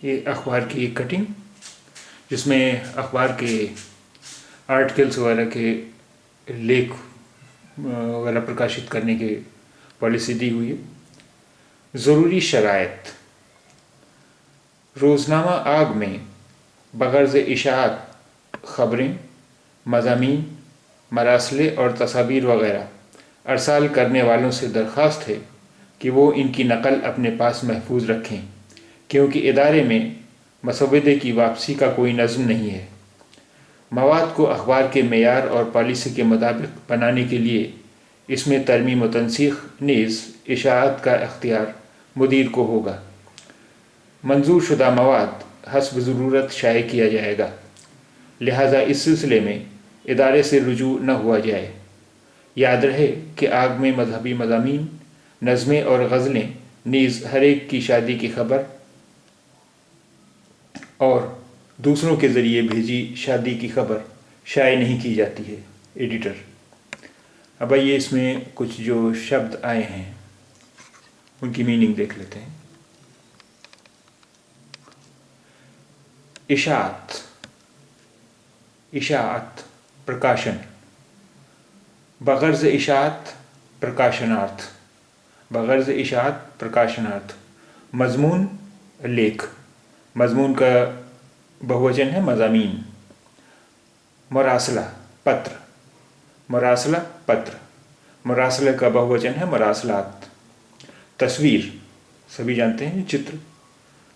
یہ اخبار کی ایک کٹنگ جس میں اخبار کے آرٹیکلس وغیرہ کے لیکھ وغیرہ پرکاشت کرنے کی پالیسی دی ہوئی ہے۔ ضروری شرائط: روزنامہ آگ میں بغرض اشاعت خبریں، مضامین، مراسلے اور تصاویر وغیرہ ارسال کرنے والوں سے درخواست ہے کہ وہ ان کی نقل اپنے پاس محفوظ رکھیں، کیونکہ ادارے میں مسودے کی واپسی کا کوئی نظم نہیں ہے۔ مواد کو اخبار کے معیار اور پالیسی کے مطابق بنانے کے لیے اس میں ترمیم و تنسیخ نیز اشاعت کا اختیار مدیر کو ہوگا۔ منظور شدہ مواد حسب ضرورت شائع کیا جائے گا، لہٰذا اس سلسلے میں ادارے سے رجوع نہ ہوا جائے۔ یاد رہے کہ آگ میں مذہبی مضامین، نظمیں اور غزلیں نیز ہر ایک کی شادی کی خبر اور دوسروں کے ذریعے بھیجی شادی کی خبر شائع نہیں کی جاتی ہے۔ ایڈیٹر۔ اب آئیے اس میں کچھ جو شبد آئے ہیں ان کی میننگ دیکھ لیتے ہیں۔ اشاعت، اشاعت پرکاشن، بغرض اشاعت پرکاشنارتھ، بغرض اشاعت پرکاشنارتھ۔ مضمون لیکھ، مضمون کا بہووچن ہے مضامین۔ مراسلہ پتر، مراسلہ پتر، مراسلہ کا بہووچن ہے مراسلات۔ تصویر، سبھی جانتے ہیں چتر،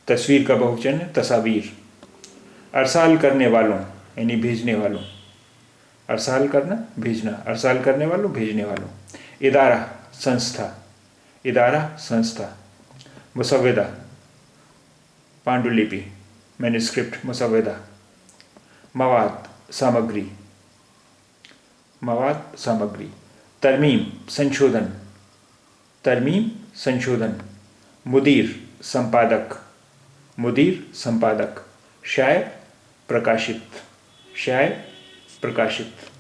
تصویر کا بہووچن ہے تصاویر۔ ارسال کرنے والوں یعنی بھیجنے والوں، ارسال کرنا بھیجنا، ارسال کرنے والوں بھیجنے والوں۔ ادارہ سنستھا، ادارہ سنستھا۔ مسودہ پانڈولیپی مینوسکرپٹ مسودہ۔ مواد سامگری، مواد سامگری۔ ترمیم سنشودھن، ترمیم سنشودھن۔ مدیر سمپادک، مدیر سمپادک۔ شائع پرکاشت، شائع پرکاشت۔